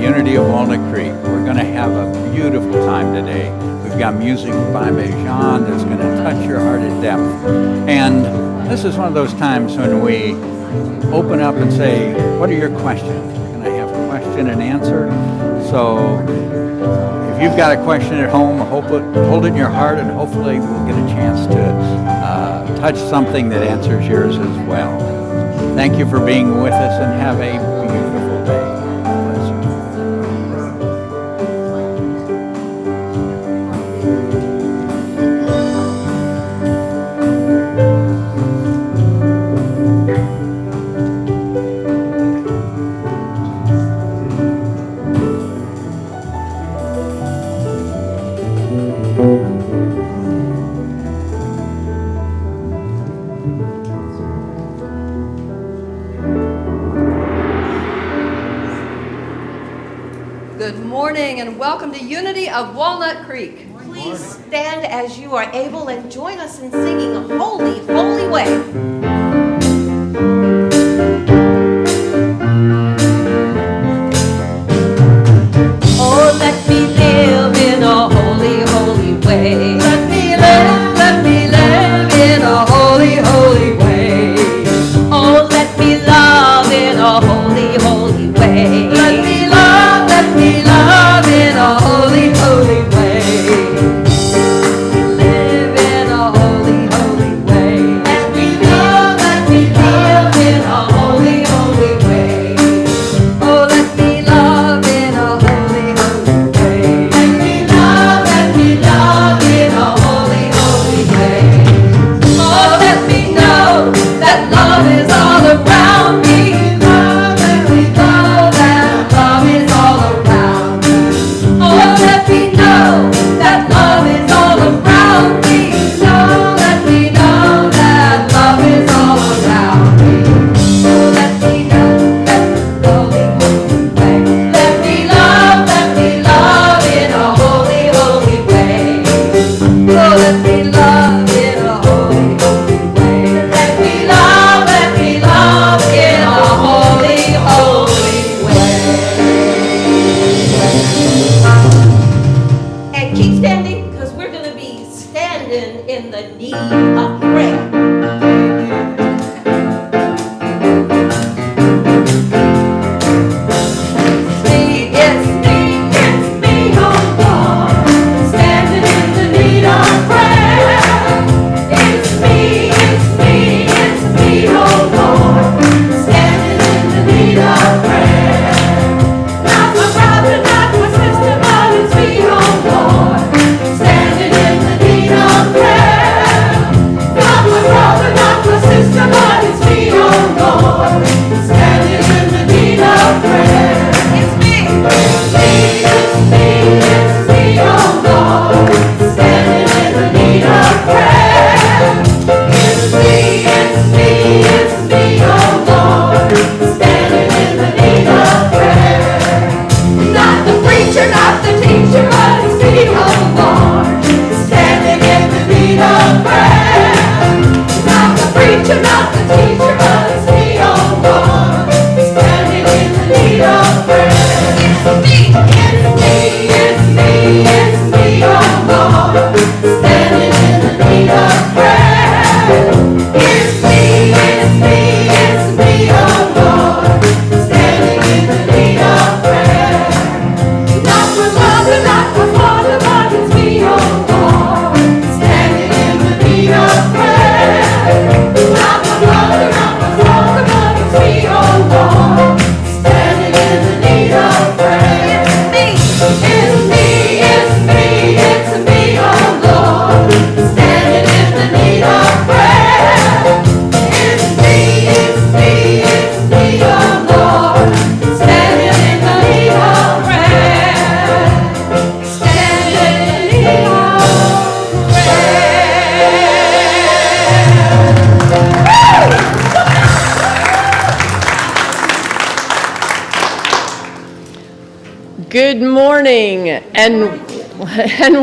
Unity of Walnut Creek. We're going to have a beautiful time today. We've got music by Bejan that's going to touch your heart at depth. And this is one of those times when we open up and say, what are your questions? We're going to have question and answer. So if you've got a question at home, hold it in your heart, and hopefully we'll get a chance to touch something that answers yours as well. Thank you for being with us, and have a beautiful day. Bless And welcome to Unity of Walnut Creek. Please stand as you are able and join us in singing Holy, Holy Way. Oh, let me live in a holy, holy way. Let me live in a holy, holy way. Oh, let me love in a holy, holy way. Let me love in a holy, holy way. Live in a holy, holy way. Let me live in a holy, holy way. Oh, let me love in a holy, holy way. Let me love in a holy, holy way. Oh, let me know that love is all around me. Let me know that love is all around me. Oh, let me know that love is all around me. Let me know that love is all around me. Oh, let me know that holy, holy way. Let me love in a holy, holy way. Oh, let me love in a holy, holy way. Let me love in a holy, holy way. And keep standing, because we're going to be standing in the need of prayer. It's me, oh God, standing in the need of prayer. It's me, oh Lord, standing in the need of prayer. Not my brother, not my sister, but it's me, oh Lord, standing in the need of prayer. Not my brother, not my sister, but it's me, oh Lord, standing in the need of prayer. It's me, oh Lord, standing in the need of prayer. It's me, oh Lord, standing in the need of prayer. Not the preacher, not the teacher, but it's me, oh Lord, standing in the need of prayer. Not the preacher, not the teacher, but it's me, oh Lord, standing in the need of prayer. It's me, oh Lord, standing in the need of prayer. It's me, oh Lord, standing in the need of prayer. Not my mother, not my father, but it's me, oh Lord, standing in the need of prayer. Not my mother, not my father, but it's me, oh Lord, standing in the need of prayer. It's me, oh Lord, standing in the need of prayer. It's me, oh Lord, standing in the need of prayer. Standing in the need of prayer. Good morning and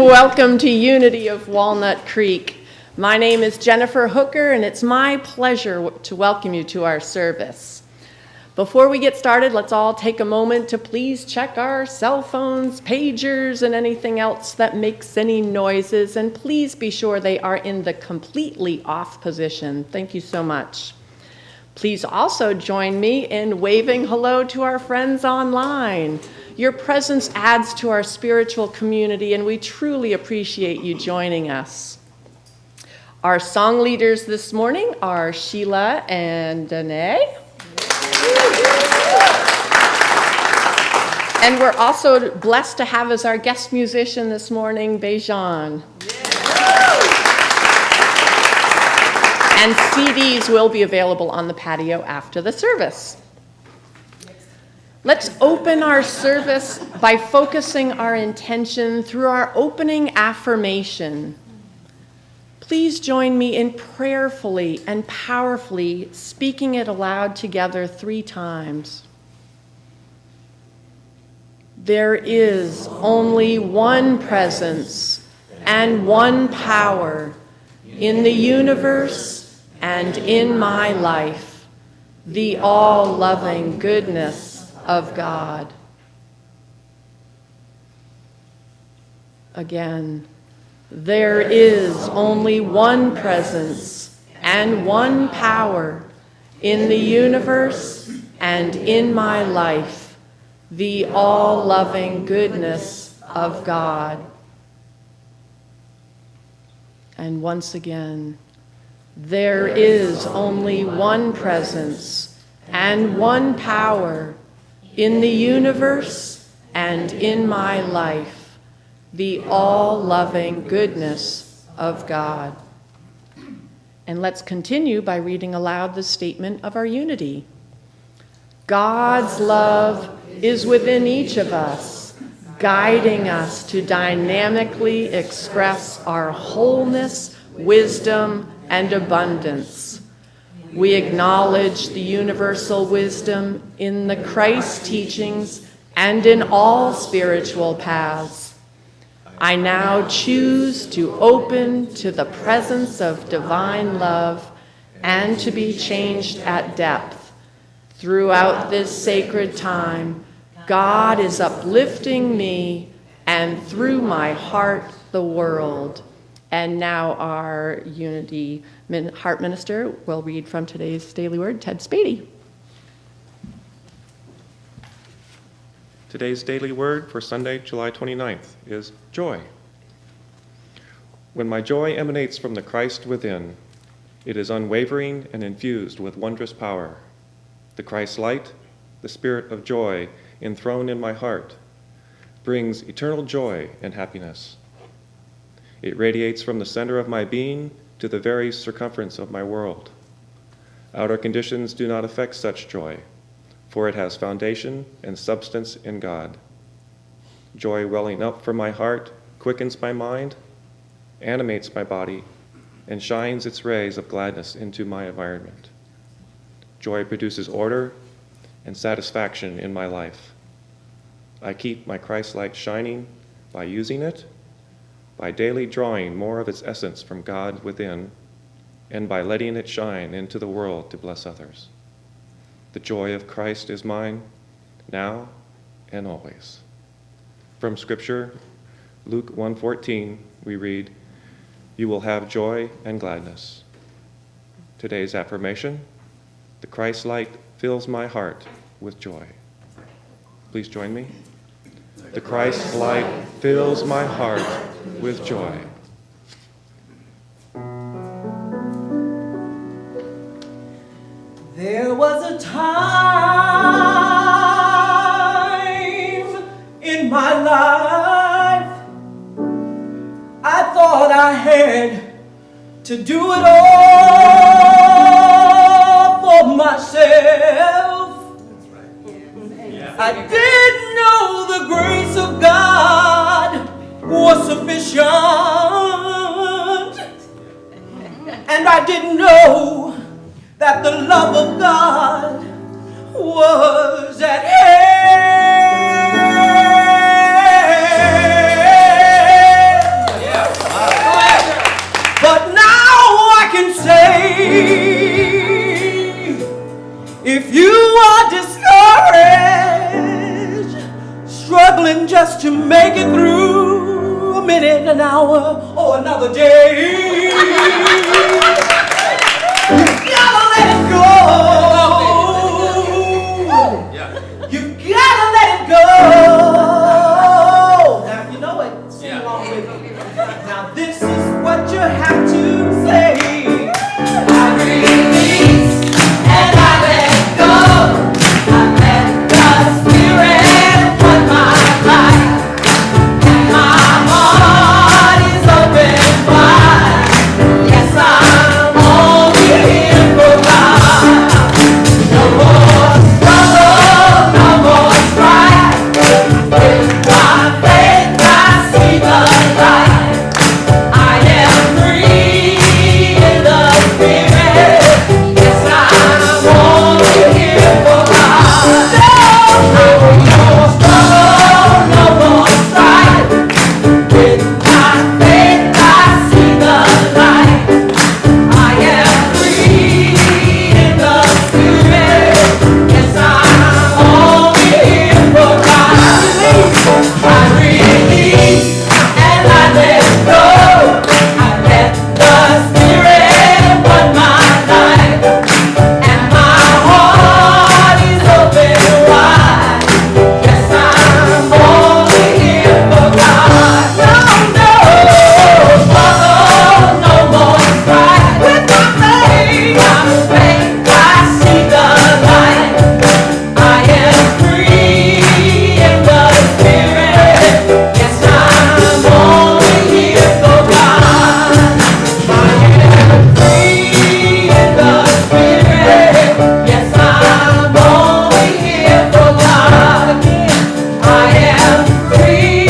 welcome to Unity of Walnut Creek. My name is Jennifer Hooker, and it's my pleasure to welcome you to our service. Before we get started, let's all take a moment to please check our cell phones, pagers, and anything else that makes any noises, and please be sure they are in the completely off position. Thank you so much. Please also join me in waving hello to our friends online. Your presence adds to our spiritual community, and we truly appreciate you joining us. Our song leaders this morning are Sheila and Danae. And we're also blessed to have as our guest musician this morning, Bejan. And CDs will be available on the patio after the service. Let's open our service by focusing our intention through our opening affirmation. Please join me in prayerfully and powerfully speaking it aloud together 3 times. There is only one presence and one power in the universe and in my life, the all-loving goodness of God. Again, there is only one presence and one power in the universe and in my life, the all-loving goodness of God. And once again, there is only one presence and one power in the universe and in my life, the all-loving goodness of God. And let's continue by reading aloud the statement of our unity. God's love is within each of us, guiding us to dynamically express our wholeness, wisdom, and abundance. We acknowledge the universal wisdom in the Christ teachings and in all spiritual paths. I now choose to open to the presence of divine love and to be changed at depth. Throughout this sacred time, God is uplifting me and through my heart, the world. And now our Unity Heart Minister will read from today's Daily Word, Ted Spady. Today's daily word for Sunday, July 29th is joy. When my joy emanates from the Christ within, it is unwavering and infused with wondrous power. The Christ light, the spirit of joy enthroned in my heart, brings eternal joy and happiness. It radiates from the center of my being to the very circumference of my world. Outer conditions do not affect such joy, for it has foundation and substance in God. Joy welling up from my heart quickens my mind, animates my body, and shines its rays of gladness into my environment. Joy produces order and satisfaction in my life. I keep my Christ light shining by using it, by daily drawing more of its essence from God within, and by letting it shine into the world to bless others. The joy of Christ is mine, now and always. From Scripture, Luke 1:14, we read, "You will have joy and gladness." Today's affirmation, the Christ light fills my heart with joy. Please join me. The Christ light fills my heart with joy. There was a time in my life I thought I had to do it all for myself. I didn't know the grace of God was sufficient, and I didn't know that the love of God was at hand. But now I can say, if you are discouraged, struggling just to make it through a minute, an hour, or another day. You gotta let it go. You gotta let it go. Now, if you know it, sing along with me. Now, this is what you have to say. I release and I let go. I let the Spirit run my life. And my heart is open wide. Yes, I'm only here for God. No more struggle, no more strife. With my faith, I see the light. I am free in the Spirit. Yes, I'm only here for God. No more struggle, no more strife. With my faith, I see the light. I am free in the Spirit. Yes, I'm only here for God. I release and I let go. I let the Spirit run my life. And my heart is open wide. Yes, I'm only here for God. No struggle, no more strife. With my faith, I see the light. I am free in the Spirit. Yes, I'm only here for God. I am free in the Spirit. Yes, I'm only here for God. I am free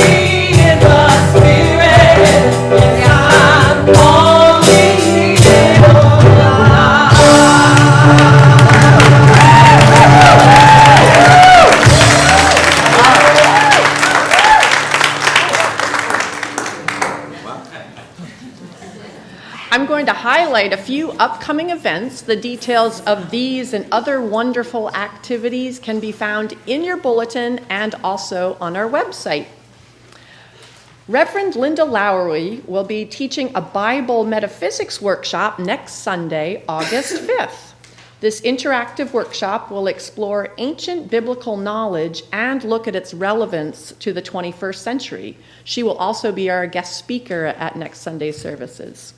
in the Spirit. Yes, I'm only here for God. I'm going to highlight a few upcoming events. The details of these and other wonderful activities can be found in your bulletin and also on our website. Reverend Linda Lowery will be teaching a Bible metaphysics workshop next Sunday, August 5th. This interactive workshop will explore ancient biblical knowledge and look at its relevance to the 21st century. She will also be our guest speaker at next Sunday's services.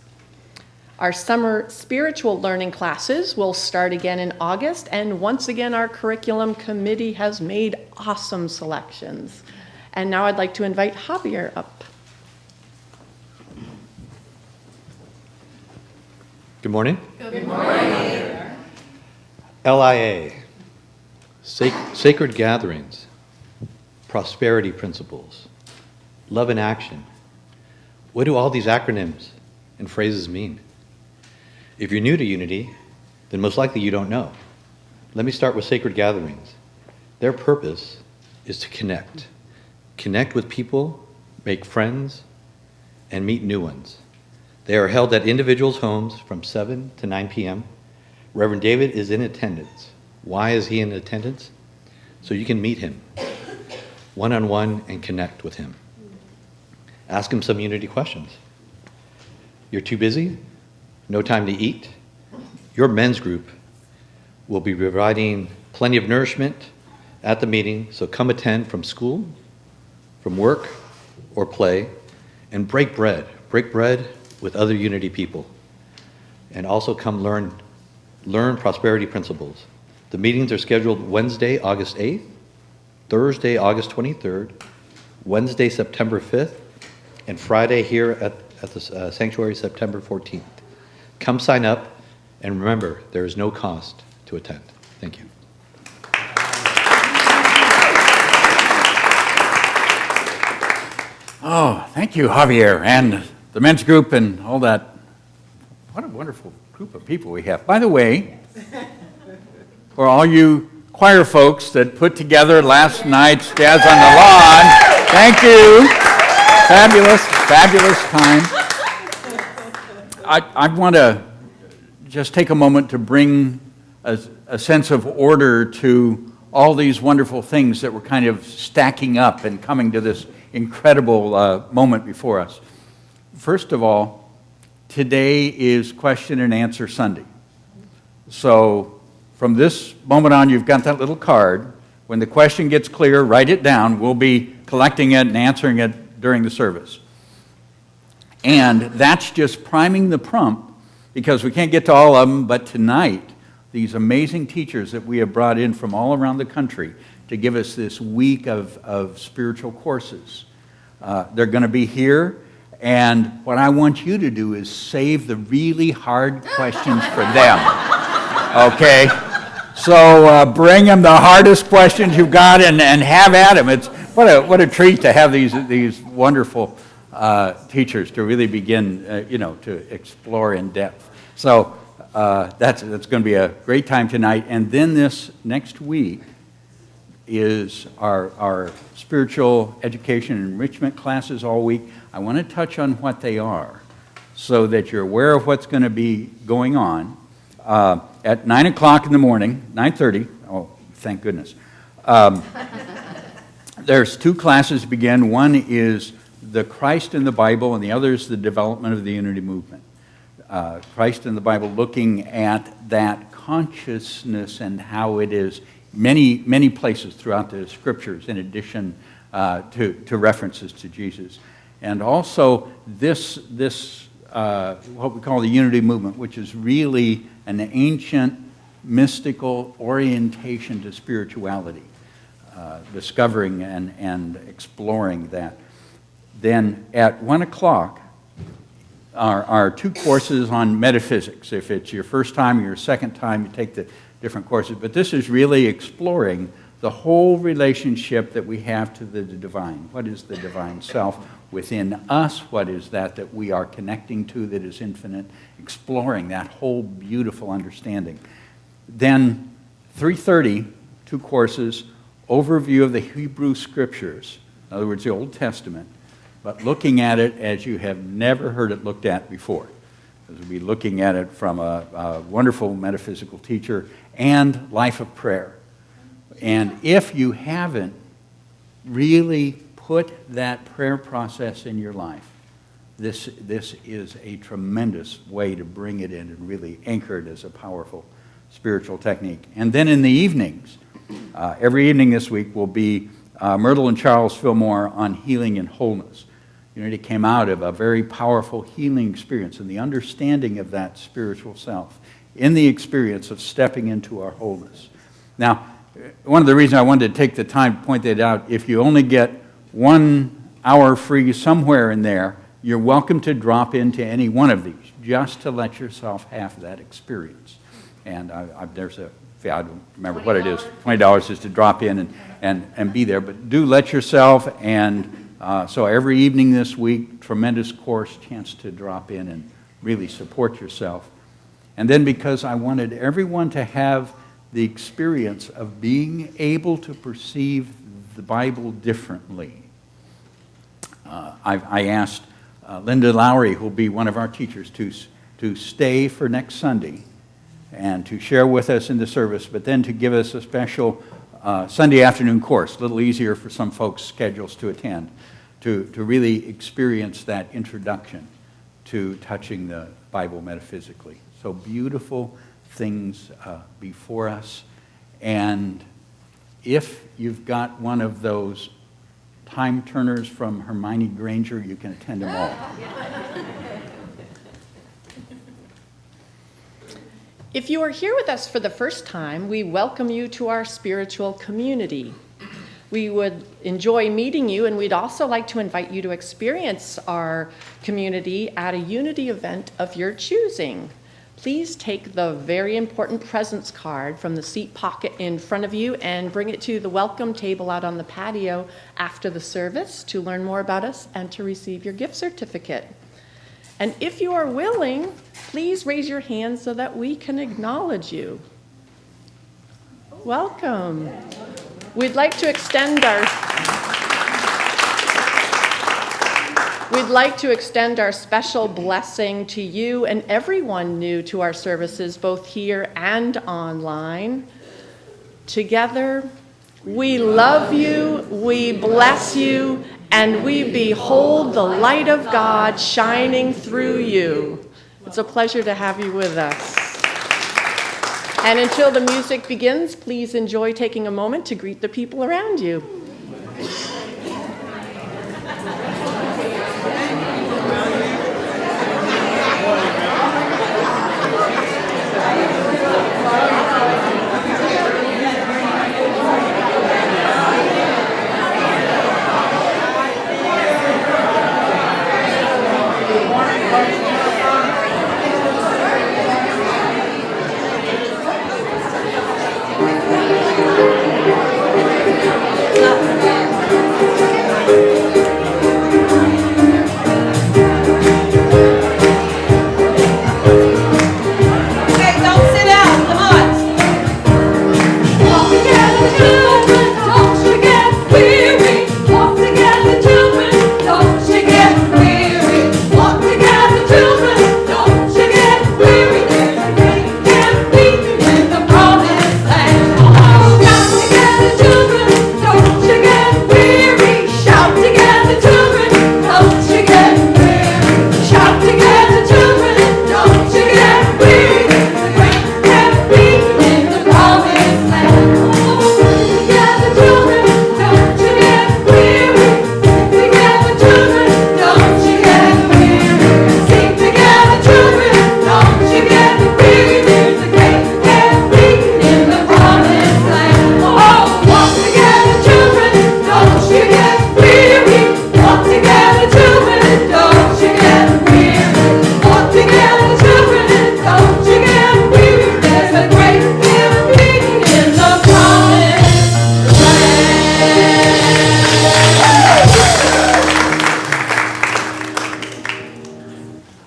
Our summer spiritual learning classes will start again in August, and once again, our curriculum committee has made awesome selections. And now I'd like to invite Javier up. Good morning. Good morning. LIA, Sacred Gatherings, Prosperity Principles, Love in Action. What do all these acronyms and phrases mean? If you're new to Unity, then most likely you don't know. Let me start with Sacred Gatherings. Their purpose is to connect. Connect with people, make friends, and meet new ones. They are held at individuals' homes from 7 to 9 p.m. Reverend David is in attendance. Why is he in attendance? So you can meet him one-on-one and connect with him. Ask him some Unity questions. You're too busy? No time to eat? Your men's group will be providing plenty of nourishment at the meeting, so come attend from school, from work, or play, and break bread. Break bread with other Unity people. And also come learn prosperity principles. The meetings are scheduled Wednesday, August 8th, Thursday, August 23rd, Wednesday, September 5th, and Friday here at the sanctuary, September 14th. Come sign up, and remember, there is no cost to attend. Thank you. Oh, thank you, Javier, and the men's group and all that. What a wonderful group of people we have. By the way, for all you choir folks that put together last night's Jazz on the Lawn, thank you. Fabulous, fabulous time. I want to just take a moment to bring a sense of order to all these wonderful things that were kind of stacking up and coming to this incredible moment before us. First of all, today is question and answer Sunday. So from this moment on, you've got that little card. When the question gets clear, write it down. We'll be collecting it and answering it during the service. And that's just priming the pump, because we can't get to all of them, but tonight, these amazing teachers that we have brought in from all around the country to give us this week of spiritual courses. They're going to be here, and what I want you to do is save the really hard questions for them. Okay? So bring them the hardest questions you've got and have at them. It's what a treat to have these wonderful teachers to really begin, to explore in depth. So that's going to be a great time tonight. And then this next week is our spiritual education and enrichment classes all week. I want to touch on what they are so that you're aware of what's going to be going on. At 9 o'clock in the morning, 9:30, oh, thank goodness. There's two classes begin. One is the Christ in the Bible, and the other is the development of the unity movement. Christ in the Bible, looking at that consciousness and how it is many, many places throughout the scriptures, in addition to references to Jesus. And also this what we call the unity movement, which is really an ancient mystical orientation to spirituality, discovering and exploring that. Then at 1 o'clock are two courses on metaphysics. If it's your first time or your second time, you take the different courses. But this is really exploring the whole relationship that we have to the divine. What is the divine self within us? What is that we are connecting to that is infinite? Exploring that whole beautiful understanding. Then 3:30, two courses, overview of the Hebrew Scriptures, in other words, the Old Testament, but looking at it as you have never heard it looked at before. Because we'll be looking at it from a wonderful metaphysical teacher and life of prayer. And if you haven't really put that prayer process in your life, this is a tremendous way to bring it in and really anchor it as a powerful spiritual technique. And then in the evenings, every evening this week will be Myrtle and Charles Fillmore on healing and wholeness. Unity came out of a very powerful healing experience and the understanding of that spiritual self in the experience of stepping into our wholeness. Now, one of the reasons I wanted to take the time to point that out, if you only get 1 hour free somewhere in there, you're welcome to drop into any one of these, just to let yourself have that experience. And there's a fee, I don't remember what it is, $20 just to drop in and be there. But do let yourself, and so every evening this week, tremendous course, chance to drop in and really support yourself. And then because I wanted everyone to have the experience of being able to perceive the Bible differently, I asked Linda Lowry, who will be one of our teachers, to stay for next Sunday and to share with us in the service, but then to give us a special Sunday afternoon course, a little easier for some folks' schedules to attend, to really experience that introduction to touching the Bible metaphysically. So beautiful things before us. And if you've got one of those time turners from Hermione Granger, you can attend them all. If you are here with us for the first time, we welcome you to our spiritual community. We would enjoy meeting you, and we'd also like to invite you to experience our community at a Unity event of your choosing. Please take the very important presence card from the seat pocket in front of you and bring it to the welcome table out on the patio after the service to learn more about us and to receive your gift certificate. And if you are willing, please raise your hand so that we can acknowledge you. Welcome. We'd like to extend our special blessing to you and everyone new to our services, both here and online. Together, We love you, we bless you, and we behold the light of God shining through you. It's a pleasure to have you with us. And until the music begins, please enjoy taking a moment to greet the people around you.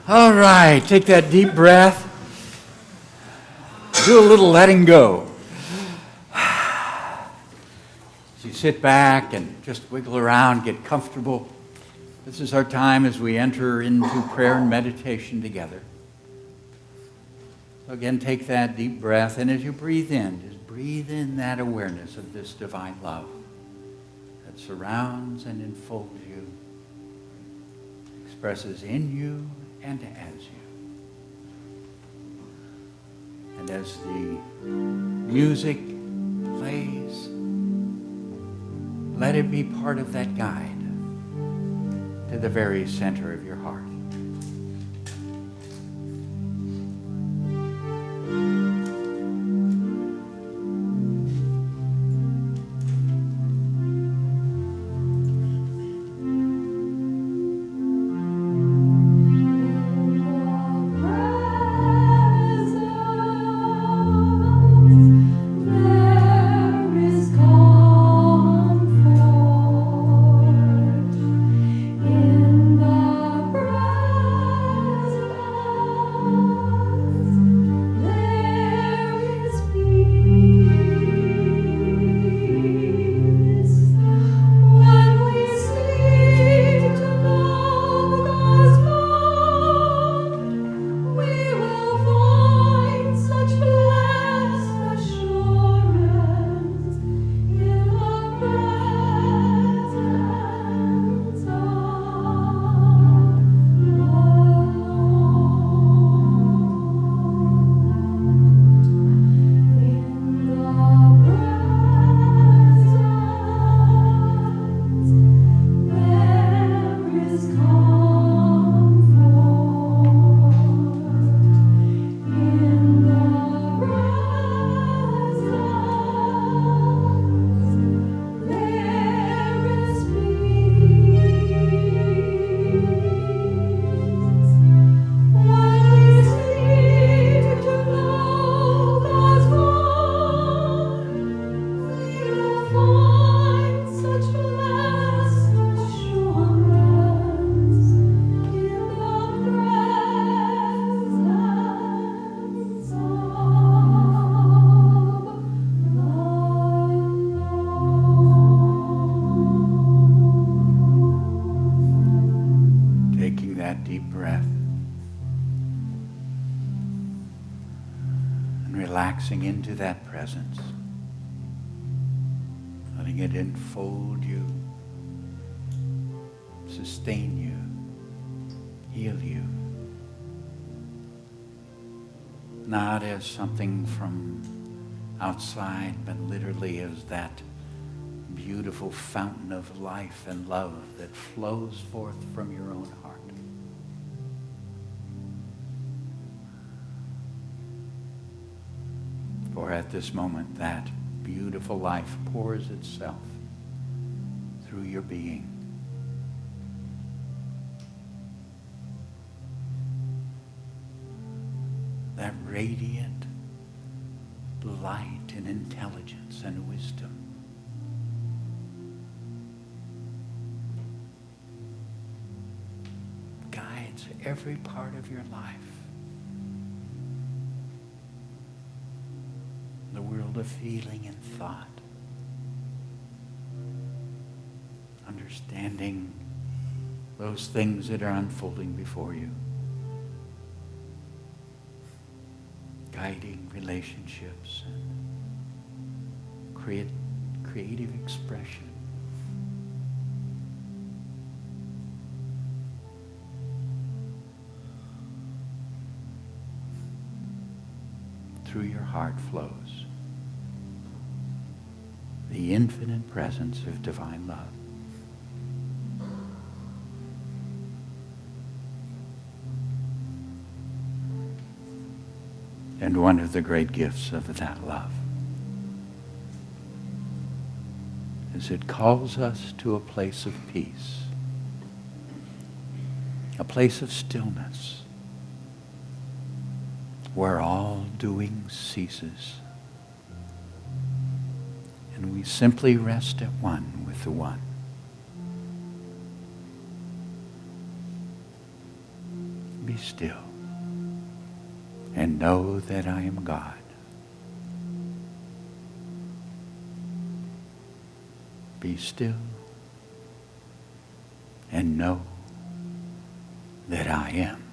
All right, take that deep breath. Do a little letting go. As you sit back and just wiggle around, get comfortable. This is our time as we enter into prayer and meditation together. So again, take that deep breath, and as you breathe in, just breathe in that awareness of this divine love that surrounds and enfolds you, expresses in you and as you. And as the music plays, let it be part of that guide to the very center of your heart. relaxing into that presence. letting it enfold you, sustain you, heal you. Not as something from outside, but literally as that beautiful fountain of life and love that flows forth from your own heart. For at this moment, that beautiful life pours itself through your being. That radiant light and intelligence and wisdom. Guides every part of your life. The world of feeling and thought. Understanding those things that are unfolding before you. Guiding relationships and creative expression. Through your heart flows the infinite presence of divine love. And one of the great gifts of that love is it calls us to a place of peace, a place of stillness, where all doing ceases, and we simply rest at one with the one. Be still and know that I am God. Be still and know that I am.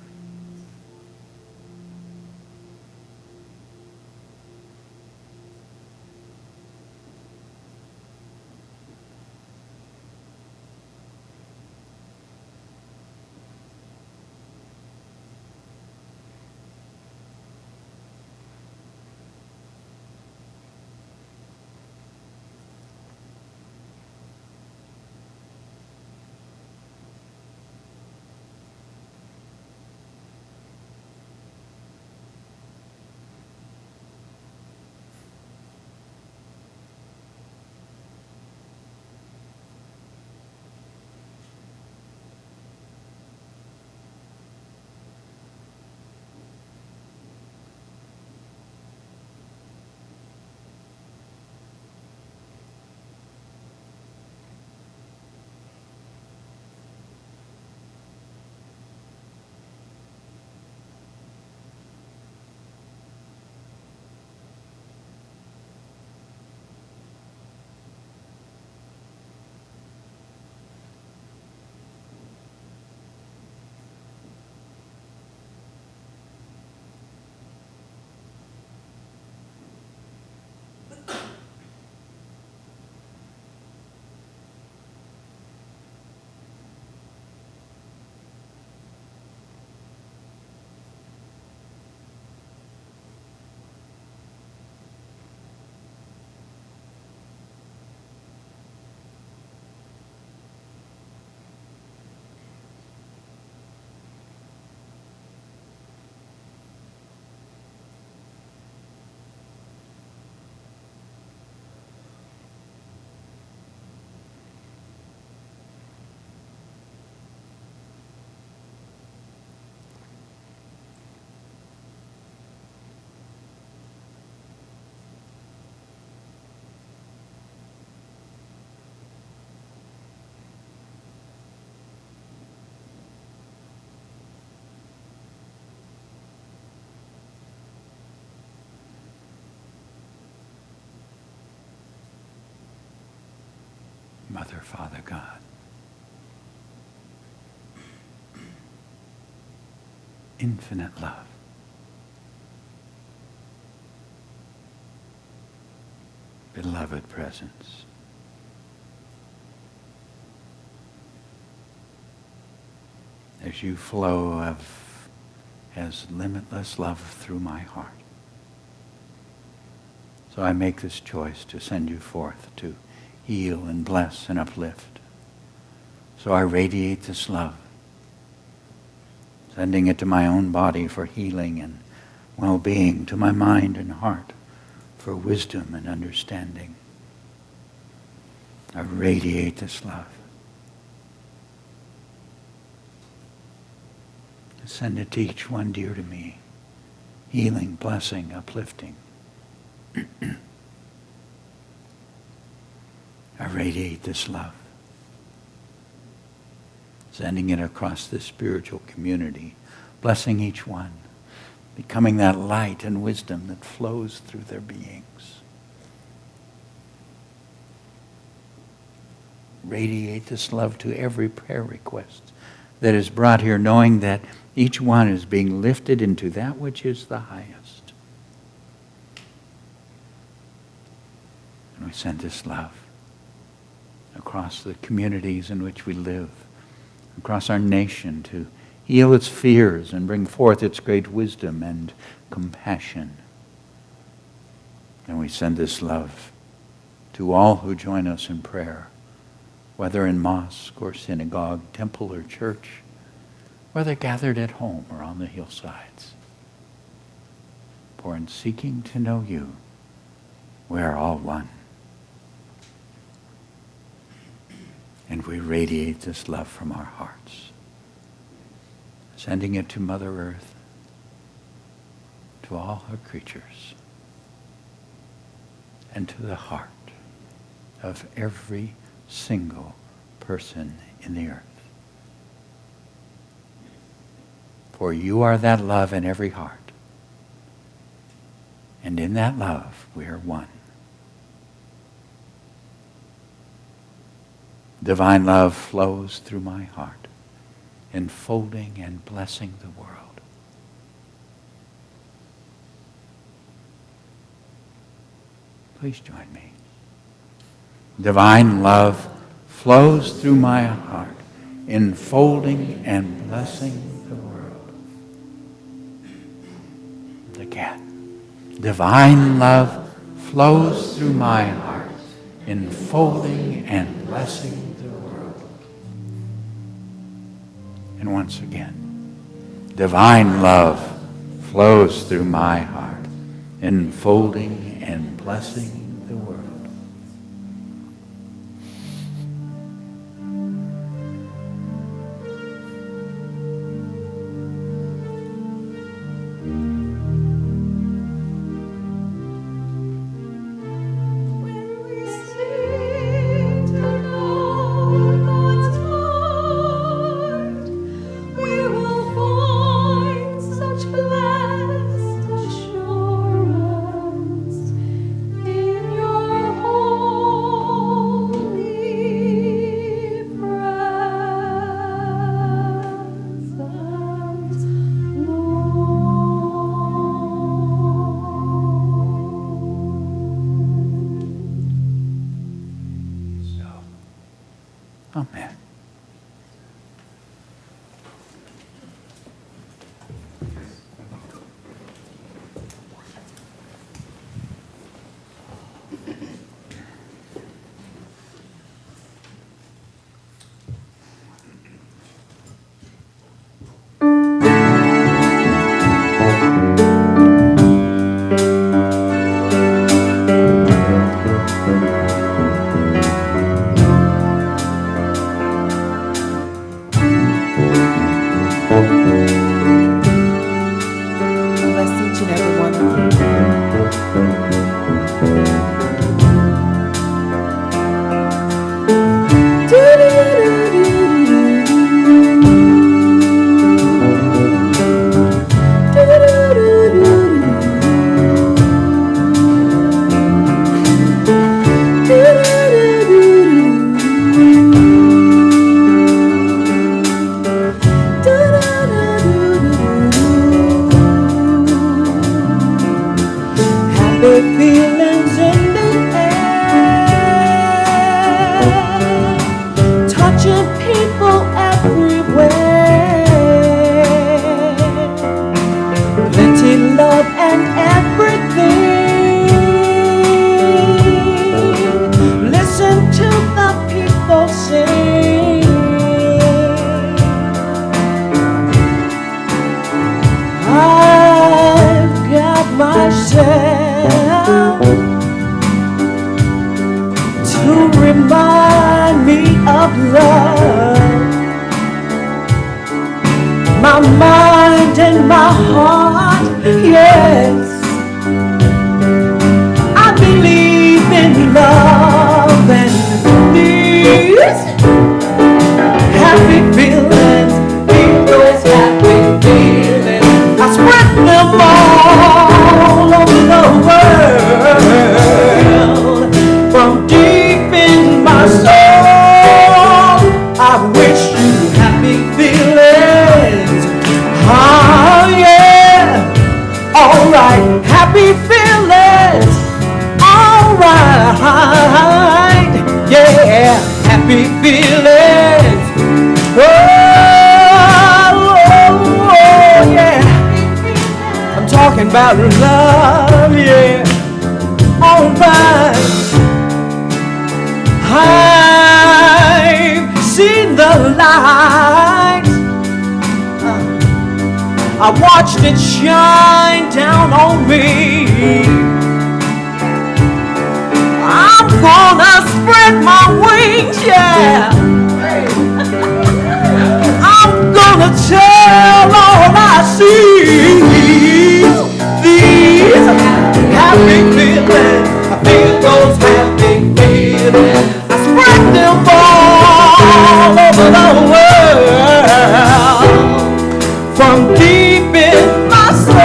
Mother, Father, God. Infinite love. Beloved presence. as you flow as limitless love through my heart. So I make this choice to send you forth to heal and bless and uplift. So I radiate this love, sending it to my own body for healing and well-being, to my mind and heart for wisdom and understanding. I radiate this love. I send it to each one dear to me, healing, blessing, uplifting. I radiate this love, sending it across this spiritual community, blessing each one, becoming that light and wisdom that flows through their beings. Radiate this love to every prayer request that is brought here, knowing that each one is being lifted into that which is the highest. And we send this love across the communities in which we live, across our nation, to heal its fears and bring forth its great wisdom and compassion. And we send this love to all who join us in prayer, whether in mosque or synagogue, temple or church, whether gathered at home or on the hillsides. For in seeking to know you, we are all one. And we radiate this love from our hearts, sending it to Mother Earth, to all her creatures, and to the heart of every single person in the earth. For you are that love in every heart. And in that love, we are one. Divine love flows through my heart, enfolding and blessing the world. Please join me. Divine love flows through my heart, enfolding and blessing the world. Again. Divine love flows through my heart, enfolding and blessing the world. And once again, divine love flows through my heart, enfolding and blessing the world. Amen. Feelings in the air, touching people everywhere. happy feelings. Alright, yeah, happy feelings. Oh, yeah. I'm talking about love, yeah. Alright. I've seen the light. I watched it shine down on me. I'm gonna spread my wings, yeah. I'm gonna tell all I see. These happy feelings, I feel those happy feelings. I spread them all over the world, from deep in my soul.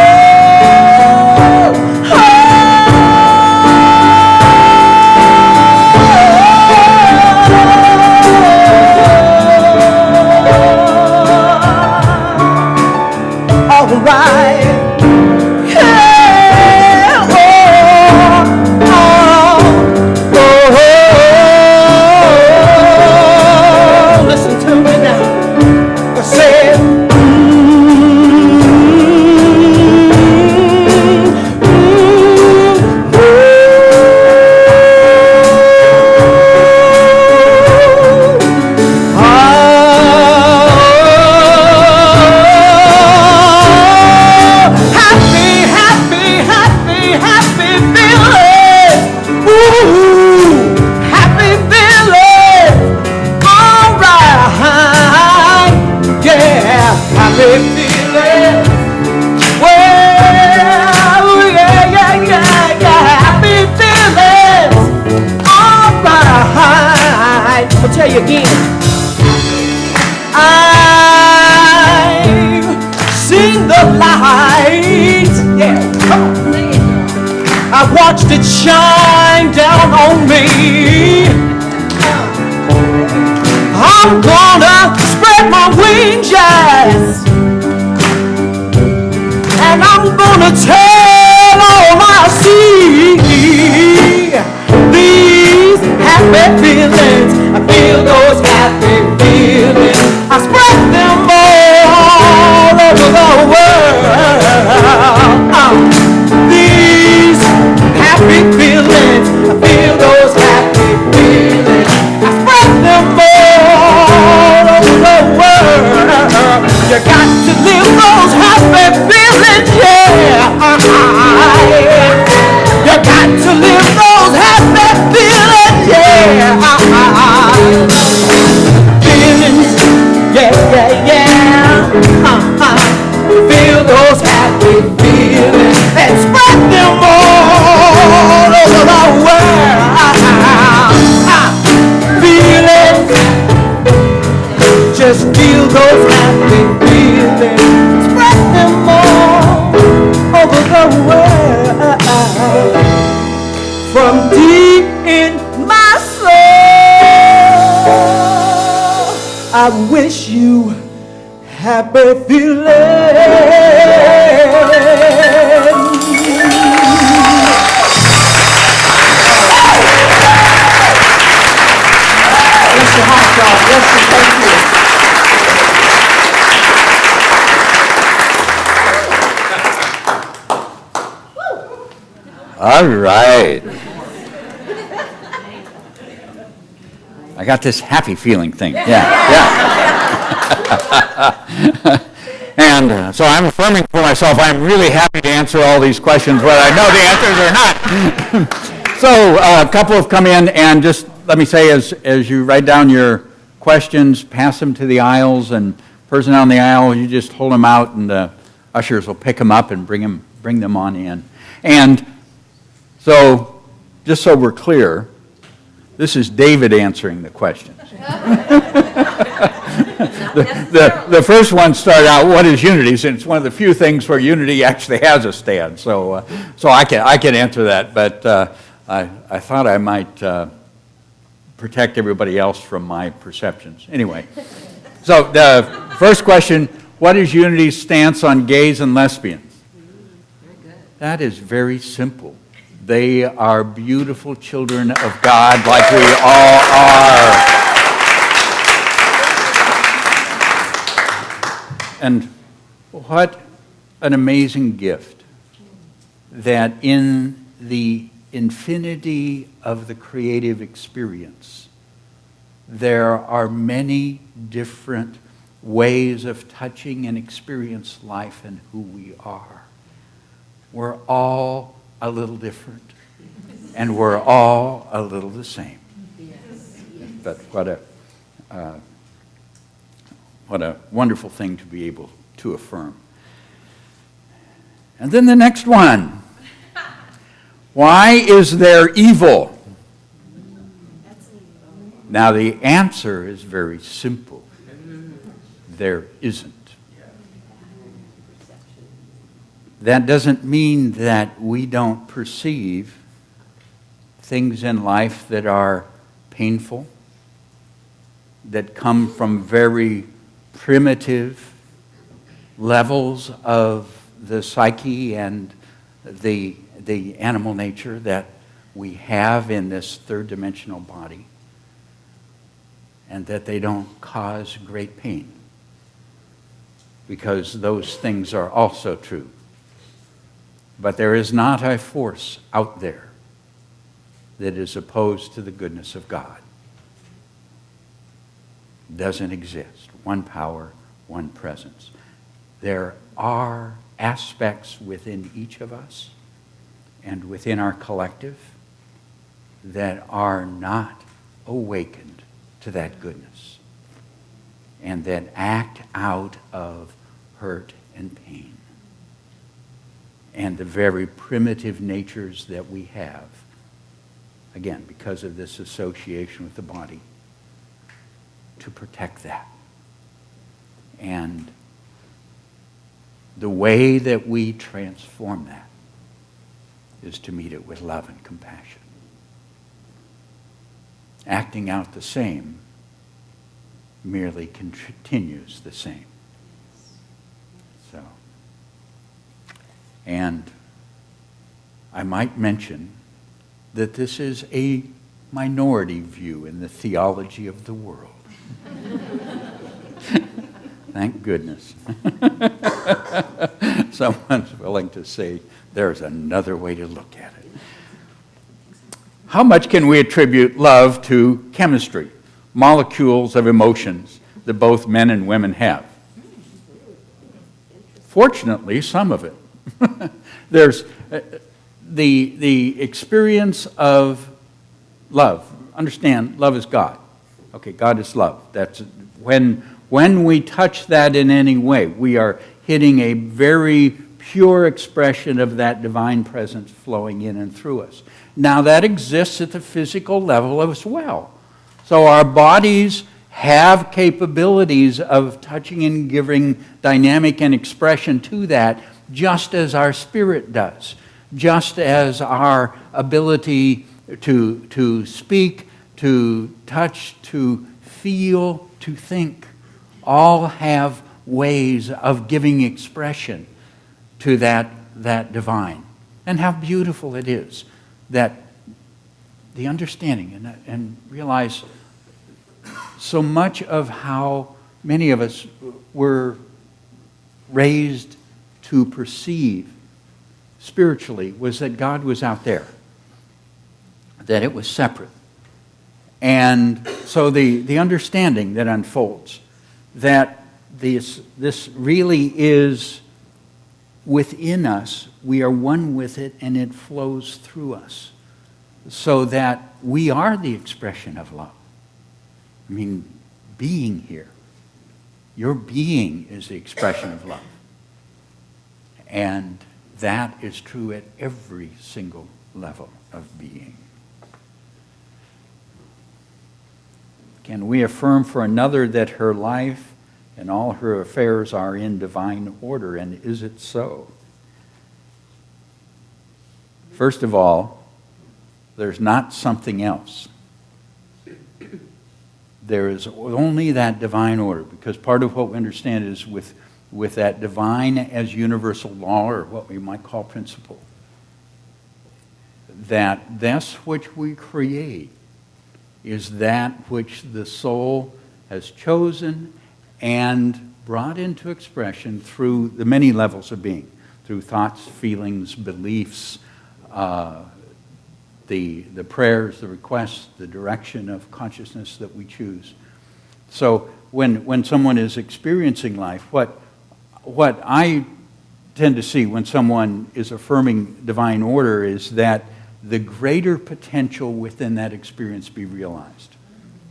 All right. Yeah. Listen to me now. I said, I'll tell you again. I've seen the light. Yeah, come on. I watched it shine down on me. I'm gonna spread my wings, yes. And I'm gonna tell all I see. These happy feelings, I feel those happy feelings. I spread them all over the world. These happy feelings, I feel those happy feelings. I spread them all over the world. You got to live those happy feelings, yeah. You got to live those happy feelings, yeah. Feelings, yeah, yeah, yeah. Feel those happy feelings and spread them all over the world. Feelings, just feel those happy feelings, spread them all over the world. From deep in my soul, I wish you happy feelings. Bless your heart, God. Bless you. Thank you. All right. I got this happy feeling thing. Yeah. And so I'm affirming for myself, I'm really happy to answer all these questions, whether I know the answers or not. So a couple have come in, and just let me say, as you write down your questions, pass them to the aisles, and person on the aisle, you just hold them out, and the ushers will pick them up and bring them on in. And so, just so we're clear, this is David answering the questions. The first one started out, what is unity? Since it's one of the few things where unity actually has a stand. So I can answer that, but I thought I might protect everybody else from my perceptions. Anyway, so the first question, what is unity's stance on gays and lesbians? That is very simple. They are beautiful children of God like we all are. And what an amazing gift that in the infinity of the creative experience, there are many different ways of touching and experience life and who we are. We're all a little different, and we're all a little the same. But what a wonderful thing to be able to affirm. And then the next one. Why is there evil? Now the answer is very simple. There isn't. That doesn't mean that we don't perceive things in life that are painful, that come from very primitive levels of the psyche and the animal nature that we have in this third-dimensional body, and that they don't cause great pain, because those things are also true. But there is not a force out there that is opposed to the goodness of God. Doesn't exist. One power, one presence. There are aspects within each of us and within our collective that are not awakened to that goodness and that act out of hurt and pain and the very primitive natures that we have, again, because of this association with the body, to protect that. And the way that we transform that is to meet it with love and compassion. Acting out the same merely continues the same. So, and I might mention that this is a minority view in the theology of the world. Thank goodness. Someone's willing to say there's another way to look at it. How much can we attribute love to chemistry, molecules of emotions that both men and women have? Fortunately, some of it. There's the experience of love. Understand, love is God. Okay, God is love. That's when we touch that in any way, we are hitting a very pure expression of that divine presence flowing in and through us. Now that exists at the physical level as well. So our bodies have capabilities of touching and giving dynamic and expression to that, just as our spirit does, just as our ability to speak, to touch, to feel, to think, all have ways of giving expression to that divine. And how beautiful it is that the understanding and realize so much of how many of us were raised to perceive spiritually was that God was out there, that it was separate. And so the understanding that unfolds that this really is within us, we are one with it, and it flows through us, so that we are the expression of love. I mean, being here, your being is the expression of love. And that is true at every single level of being. Can we affirm for another that her life and all her affairs are in divine order, and is it so? First of all, there's not something else. There is only that divine order, because part of what we understand is with that divine as universal law, or what we might call principle, that this which we create is that which the soul has chosen and brought into expression through the many levels of being, through thoughts, feelings, beliefs, the prayers, the requests, the direction of consciousness that we choose. So when someone is experiencing life, what I tend to see when someone is affirming divine order is that the greater potential within that experience be realized,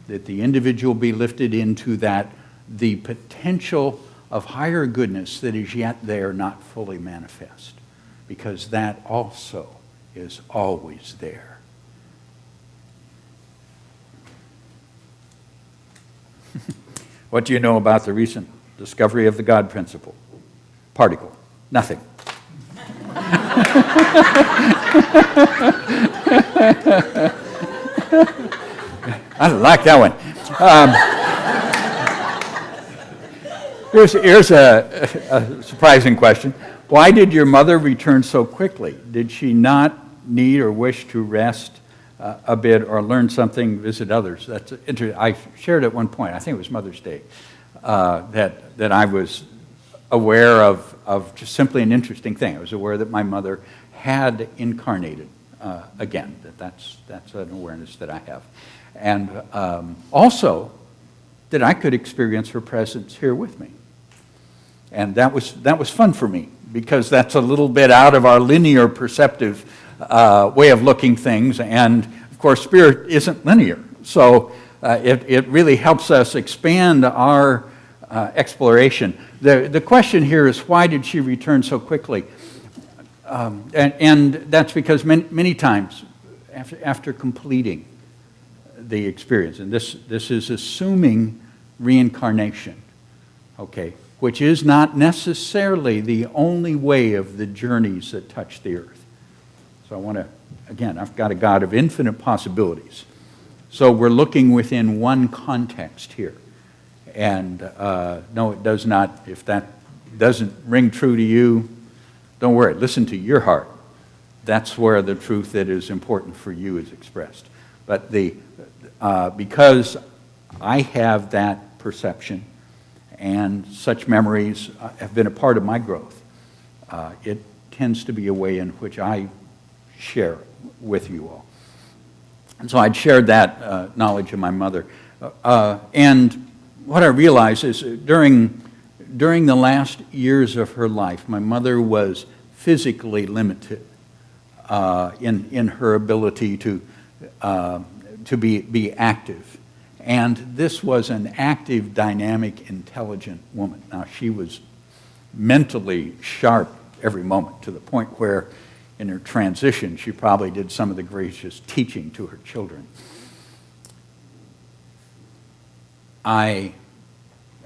that the individual be lifted into that, the potential of higher goodness that is yet there, not fully manifest, because that also is always there. What do you know about the recent discovery of the God principle? Particle. Nothing. I like that one. Here's a surprising question. Why did your mother return so quickly? Did she not need or wish to rest a bit or learn something, visit others? That's interesting. I shared at one point, I think it was Mother's Day, that I was aware of just simply an interesting thing. I was aware that my mother had incarnated again. That's an awareness that I have. And also that I could experience her presence here with me. And that was fun for me, because that's a little bit out of our linear perceptive way of looking things. And of course, spirit isn't linear. So it really helps us expand our exploration. The question here is, why did she return so quickly? And that's because many times after completing the experience, and this is assuming reincarnation, okay, which is not necessarily the only way of the journeys that touch the earth. So I want to, again, I've got a God of infinite possibilities. So we're looking within one context here. And no, it does not. If that doesn't ring true to you, don't worry. Listen to your heart. That's where the truth that is important for you is expressed. But because I have that perception and such memories have been a part of my growth, it tends to be a way in which I share with you all. And so I'd shared that knowledge of my mother. And what I realized is during the last years of her life, my mother was physically limited in her ability to be active. And this was an active, dynamic, intelligent woman. Now, she was mentally sharp every moment, to the point where in her transition, she probably did some of the greatest teaching to her children. I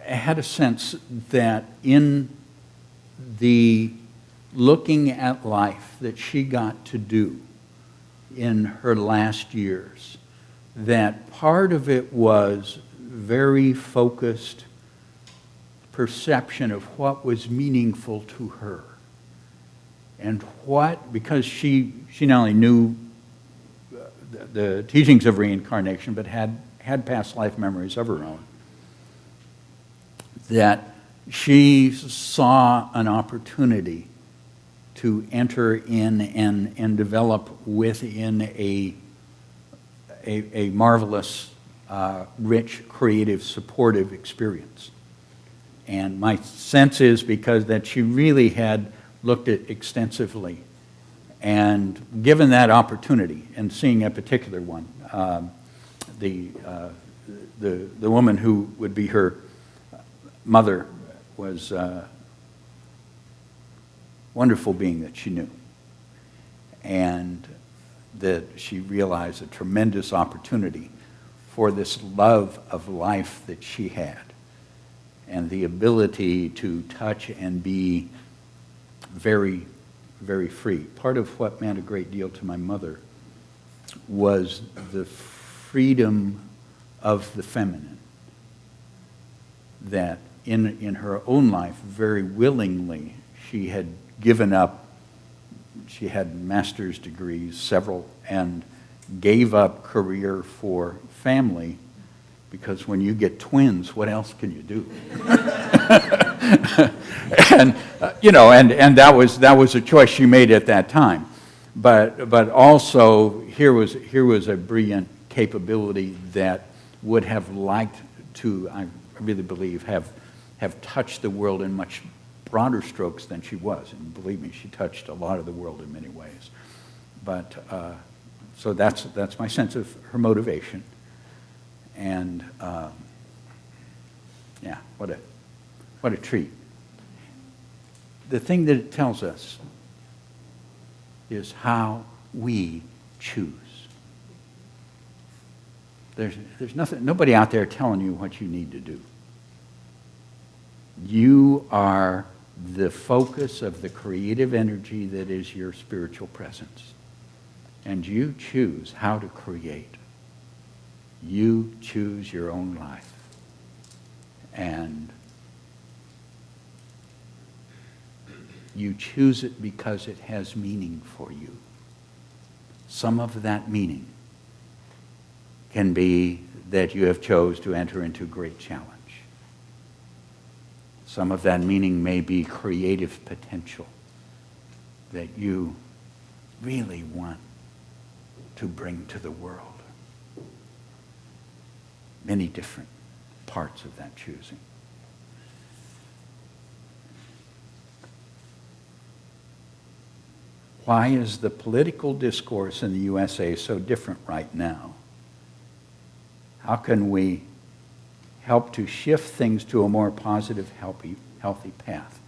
had a sense that in the looking at life that she got to do in her last years, that part of it was very focused perception of what was meaningful to her. And because she not only knew the teachings of reincarnation, but had past life memories of her own, that she saw an opportunity to enter in and develop within a marvelous, rich, creative, supportive experience. And my sense is because that she really had looked at extensively and given that opportunity and seeing a particular one, the woman who would be her mother was a wonderful being that she knew, and that she realized a tremendous opportunity for this love of life that she had and the ability to touch and be very, very free. Part of what meant a great deal to my mother was the freedom of the feminine, that in her own life, very willingly, she had given up she had master's degrees, several, and gave up career for family, because when you get twins, what else can you do? And and that was a choice she made at that time. But also here was a brilliant capability that would have liked to, I really believe, have touched the world in much broader strokes than she was. And believe me, she touched a lot of the world in many ways. But so that's my sense of her motivation. And yeah, what a treat. The thing that it tells us is how we choose. There's nobody out there telling you what you need to do. You are the focus of the creative energy that is your spiritual presence. And you choose how to create. You choose your own life. And you choose it because it has meaning for you. Some of that meaning can be that you have chose to enter into great challenge. Some of that meaning may be creative potential that you really want to bring to the world. Many different parts of that choosing. Why is the political discourse in the USA so different right now? How can we help to shift things to a more positive, healthy path?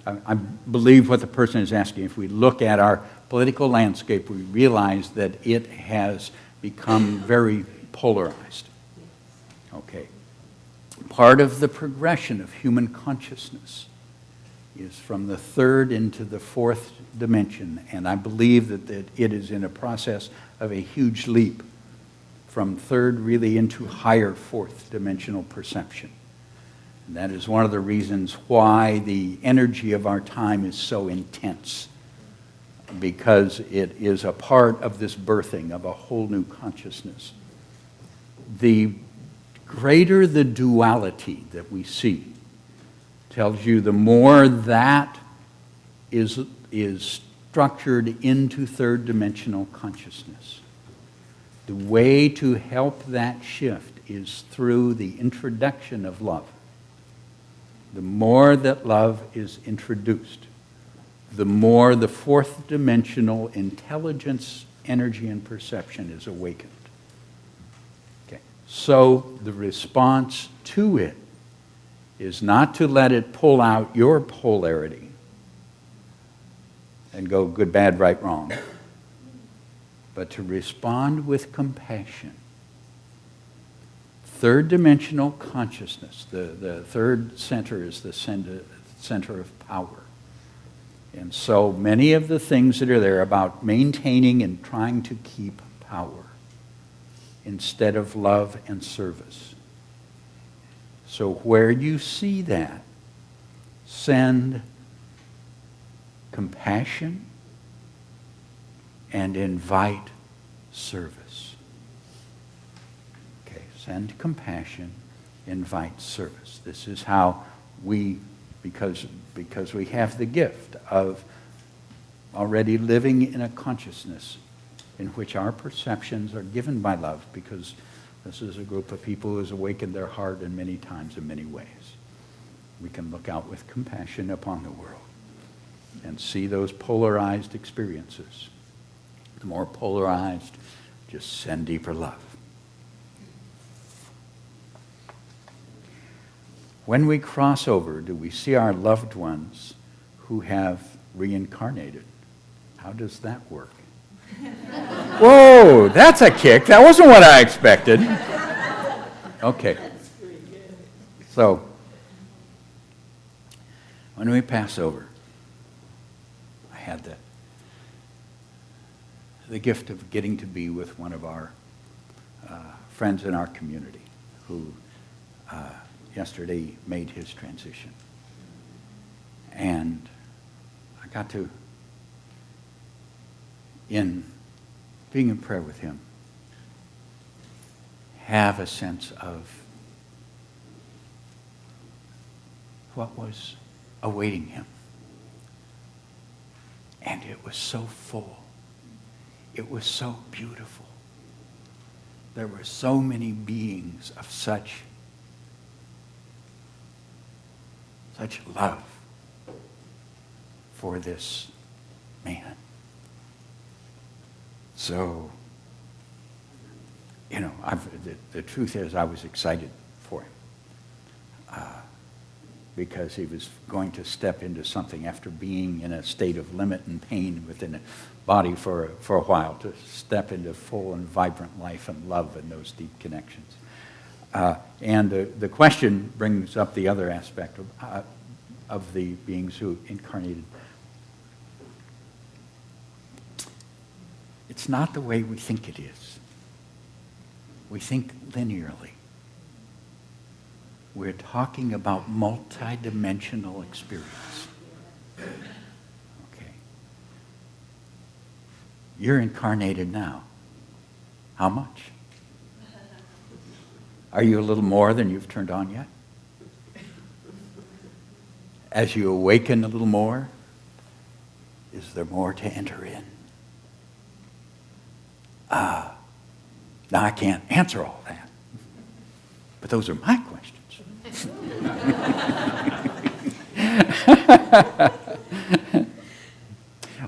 I believe what the person is asking. If we look at our political landscape, we realize that it has become very polarized. Okay. Part of the progression of human consciousness is from the third into the fourth dimension, and I believe that it is in a process of a huge leap from third really into higher fourth dimensional perception. And that is one of the reasons why the energy of our time is so intense, because it is a part of this birthing of a whole new consciousness. The greater the duality that we see tells you the more that is structured into third dimensional consciousness. The way to help that shift is through the introduction of love. The more that love is introduced, the more the fourth dimensional intelligence, energy, and perception is awakened. Okay. So the response to it is not to let it pull out your polarity and go good, bad, right, wrong, but to respond with compassion. Third dimensional consciousness, the third center is the center of power. And so many of the things that are there about maintaining and trying to keep power instead of love and service. So where you see that, send compassion and invite service. Okay, send compassion, invite service. This is how we, because we have the gift of already living in a consciousness in which our perceptions are given by love, because this is a group of people who has awakened their heart in many times, in many ways. We can look out with compassion upon the world and see those polarized experiences. The more polarized, just send deeper love. When we cross over, do we see our loved ones who have reincarnated? How does that work? Whoa, that's a kick. That wasn't what I expected. Okay. So, when we pass over, I had the gift of getting to be with one of our friends in our community who yesterday made his transition. And I got to in being in prayer with him, have a sense of what was awaiting him. And it was so full. It was so beautiful. There were so many beings of such love for this man. So, the truth is I was excited for him because he was going to step into something after being in a state of limit and pain within a body for a while, to step into full and vibrant life and love and those deep connections. And the question brings up the other aspect of the beings who incarnated. It's not the way we think it is. We think linearly. We're talking about multidimensional experience. Okay. You're incarnated now. How much? Are you a little more than you've turned on yet? As you awaken a little more, is there more to enter in? Now, I can't answer all that, but those are my questions.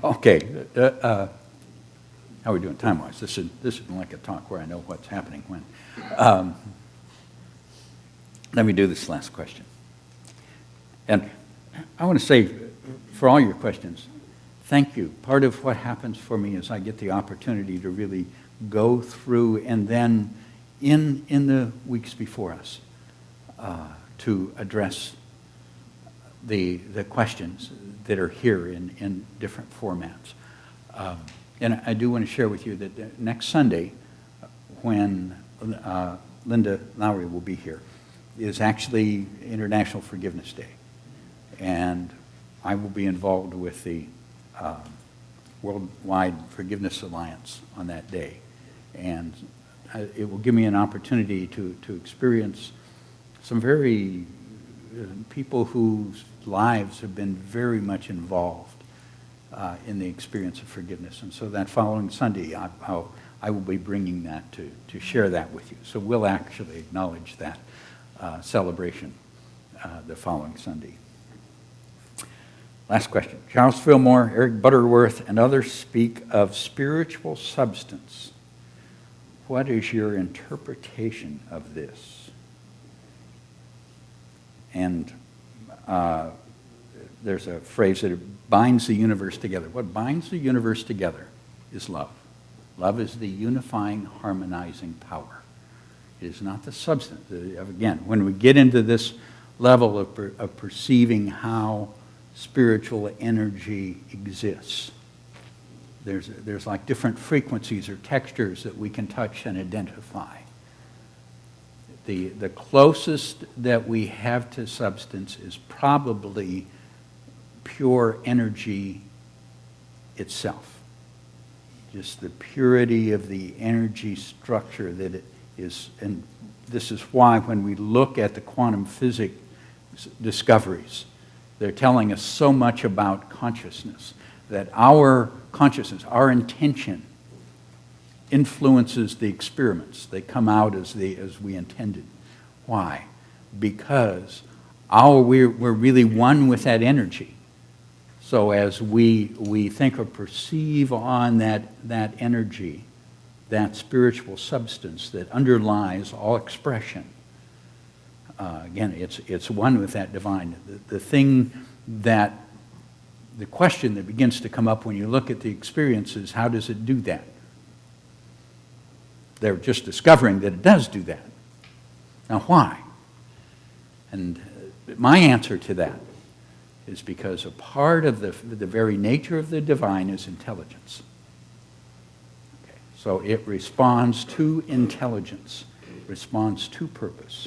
Okay, how are we doing time-wise? This isn't like a talk where I know what's happening when. Let me do this last question. And I want to say, for all your questions, thank you. Part of what happens for me is I get the opportunity to really go through and then in the weeks before us to address the questions that are here in different formats. And I do want to share with you that next Sunday, when Linda Lowry will be here, is actually International Forgiveness Day. And I will be involved with the Worldwide Forgiveness Alliance on that day. And it will give me an opportunity to experience some very people whose lives have been very much involved in the experience of forgiveness. And so that following Sunday, I will be bringing that to share that with you. So we'll actually acknowledge that celebration the following Sunday. Last question. Charles Fillmore, Eric Butterworth, and others speak of spiritual substance. What is your interpretation of this? And there's a phrase that binds the universe together. What binds the universe together is love. Love is the unifying, harmonizing power. It is not the substance. Again, when we get into this level of perceiving how spiritual energy exists, there's like different frequencies or textures that we can touch and identify. The closest that we have to substance is probably pure energy itself. Just the purity of the energy structure that it is. And this is why when we look at the quantum physics discoveries, they're telling us so much about consciousness, that our consciousness, our intention, influences the experiments. They come out as we intended. Why? Because we're really one with that energy. So as we think or perceive on that energy, that spiritual substance that underlies all expression, again, it's one with that divine. The question that begins to come up when you look at the experiences, how does it do that? They're just discovering that it does do that. Now, why? And my answer to that is because a part of the very nature of the divine is intelligence. Okay. So it responds to intelligence, responds to purpose.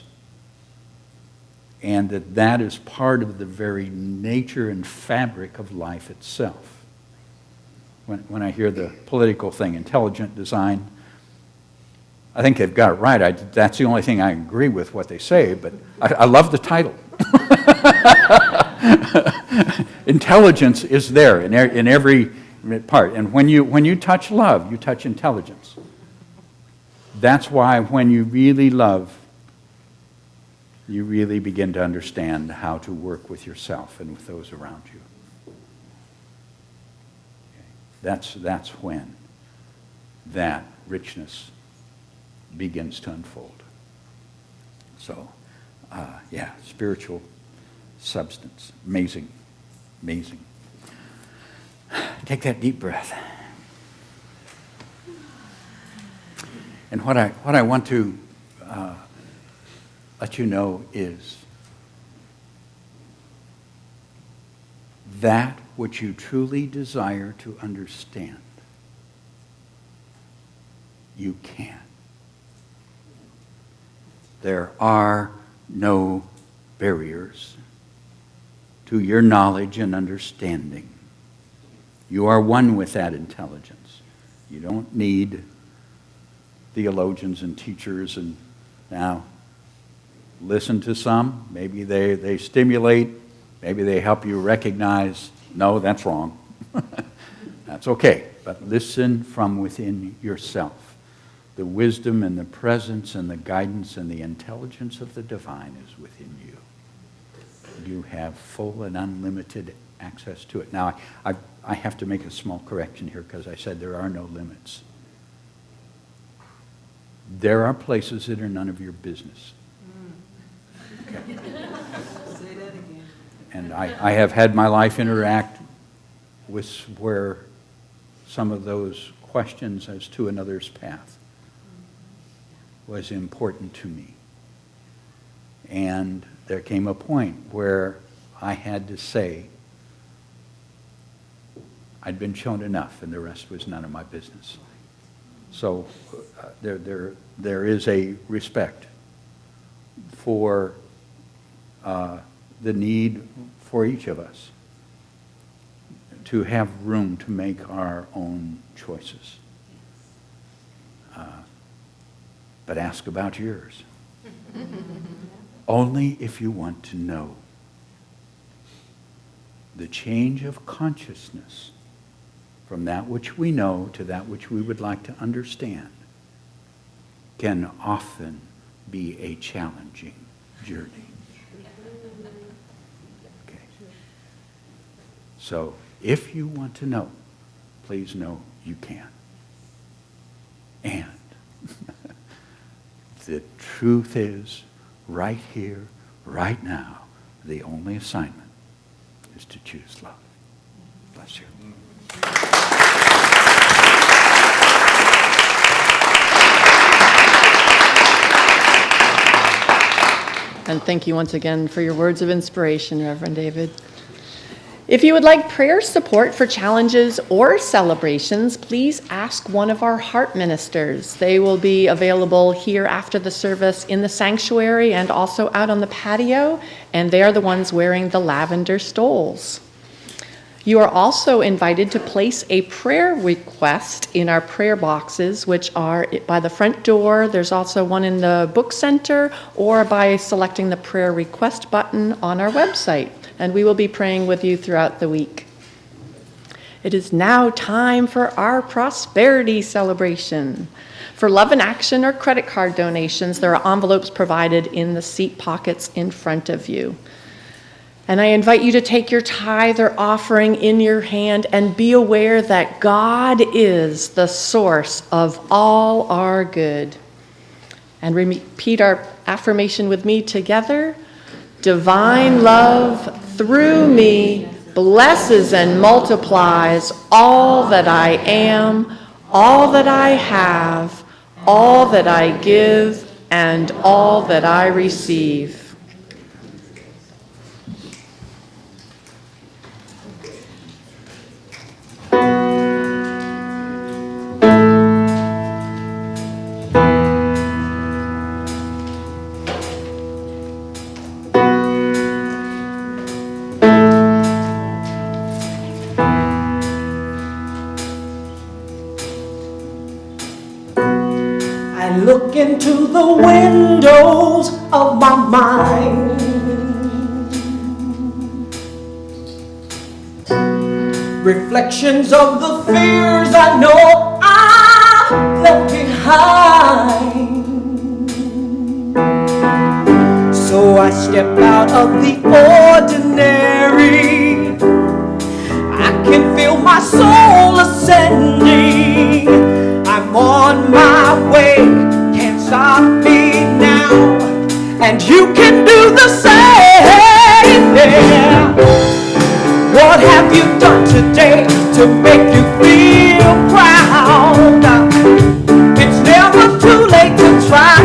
And that is part of the very nature and fabric of life itself. when I hear the political thing, intelligent design. I think they've got it right. That's the only thing I agree with what they say, but I love the title. Intelligence is there in every part. And when you touch love, you touch intelligence. That's why when you really love, you really begin to understand how to work with yourself and with those around you. That's when that richness begins to unfold. So, spiritual substance. Amazing. Amazing. Take that deep breath. And what I want to let you know is that which you truly desire to understand, you can. There are no barriers to your knowledge and understanding. You are one with that intelligence. You don't need theologians and teachers. And now, listen to some. Maybe they stimulate. Maybe they help you recognize, no, that's wrong. That's okay. But listen from within yourself. The wisdom and the presence and the guidance and the intelligence of the divine is within you. You have full and unlimited access to it. Now, I have to make a small correction here because I said there are no limits. There are places that are none of your business. Okay. Say that again. And I have had my life interact with where some of those questions as to another's path was important to me. And there came a point where I had to say, I'd been shown enough, and the rest was none of my business. So there is a respect for the need for each of us to have room to make our own choices. But ask about yours. Only if you want to know. The change of consciousness from that which we know to that which we would like to understand can often be a challenging journey. Okay. So, if you want to know, please know you can. And the truth is, right here, right now, the only assignment is to choose love. Bless you. And thank you once again for your words of inspiration, Reverend David. If you would like prayer support for challenges or celebrations, please ask one of our heart ministers. They will be available here after the service in the sanctuary and also out on the patio, and they are the ones wearing the lavender stoles. You are also invited to place a prayer request in our prayer boxes, which are by the front door. There's also one in the book center, or by selecting the prayer request button on our website. And we will be praying with you throughout the week. It is now time for our prosperity celebration. For Love in Action or credit card donations, there are envelopes provided in the seat pockets in front of you. And I invite you to take your tithe or offering in your hand and be aware that God is the source of all our good. And repeat our affirmation with me together. Divine love through me blesses and multiplies all that I am, all that I have, all that I give, and all that I receive. I look into the windows of my mind. Reflections of the fears I know I left behind. So I step out of the ordinary. I can feel my soul ascending. I'm on my way, can't stop me now. And you can do the same, yeah. What have you done today to make you feel proud? It's never too late to try.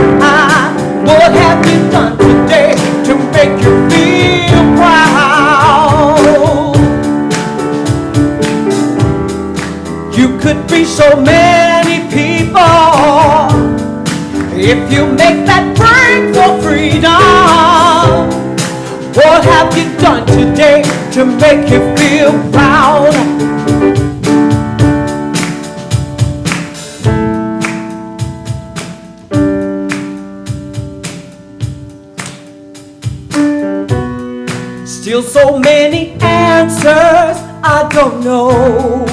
What have you done today to make you feel proud? You could be so many people if you make that break for freedom. What have you done today to make you feel proud? Still so many answers I don't know.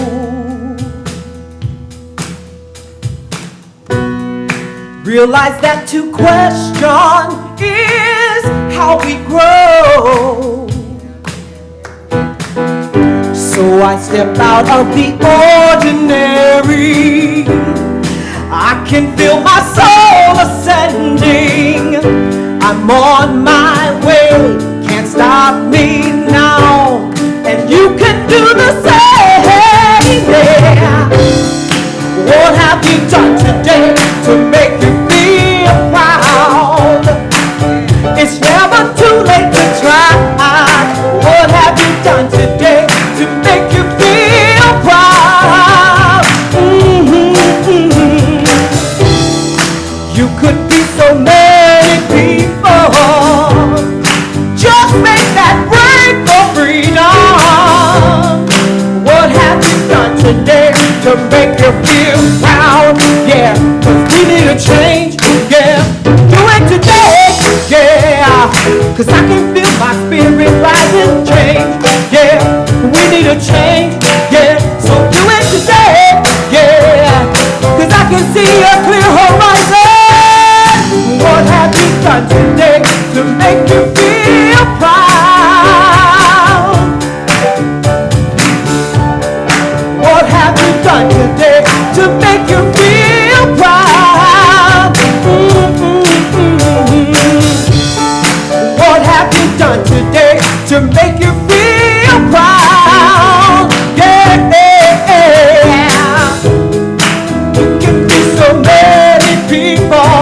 Realize that to question is how we grow. So I step out of the ordinary. I can feel my soul ascending. I'm on my way, can't stop me now. And you can do the same, yeah. What have you done today to make you feel proud? It's never too late to try. What have you done today to make you feel proud? You could be so many people. Just make that break for freedom. What have you done today to make you feel proud? Yeah, 'cause we need a change. Yeah, do it today. Yeah, 'cause I can feel my spirit rising. Change. Yeah, we need a change. Yeah, so do it today. Yeah, 'cause I can see a clear horizon. What have you done today to make you feel proud? What have you done today to make you feel proud? What have you done today to make you feel proud? Yeah, you can be so many people.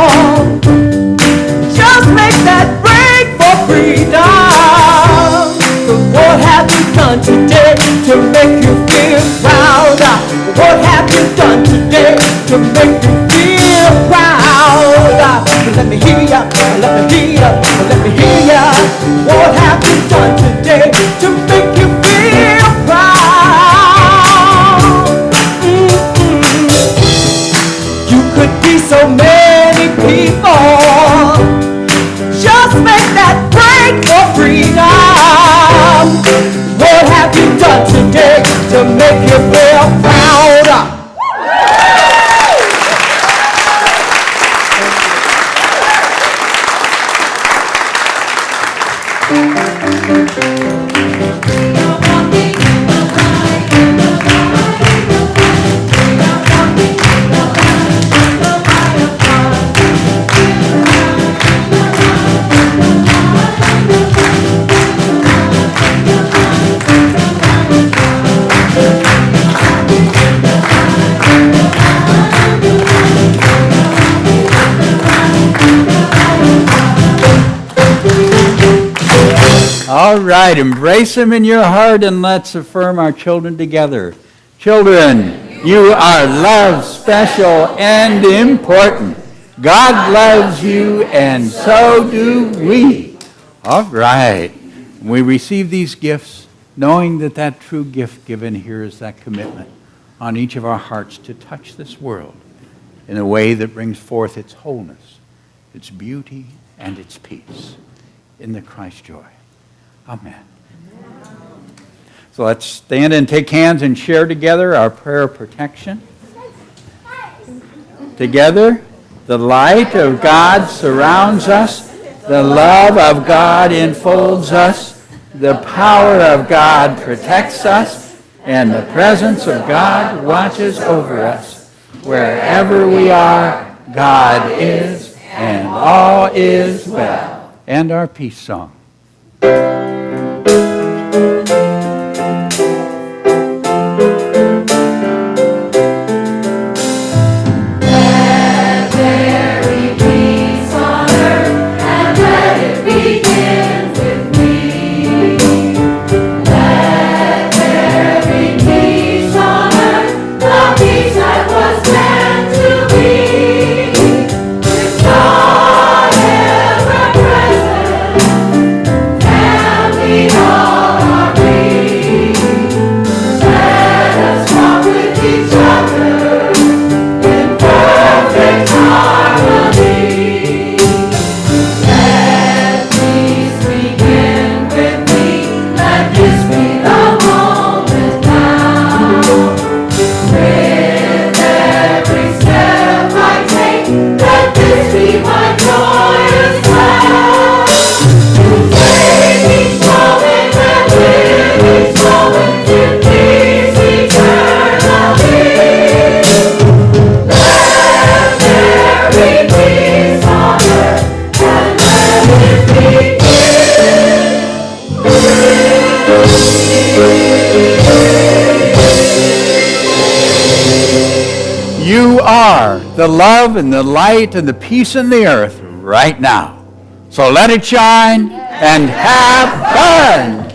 Just make that break for freedom. What have you done today to make you feel proud? What have you done today to make you feel proud? Let me hear ya, let me hear ya, let me hear ya. What have you done today to make you feel proud? You could be so many people. Just make that break for freedom. What have you done today to make you feel proud? All right, embrace them in your heart and let's affirm our children together. Children, you are loved, special, and important. God loves you, and so do we. All right. We receive these gifts, knowing that that true gift given here is that commitment on each of our hearts to touch this world in a way that brings forth its wholeness, its beauty, and its peace in the Christ joy. Amen. So let's stand and take hands and share together our prayer of protection. Together, the light of God surrounds us, the love of God enfolds us, the power of God protects us, and the presence of God watches over us. Wherever we are, God is, and all is well. And our peace song. You are the love and the light and the peace in the earth right now. So let it shine and have fun.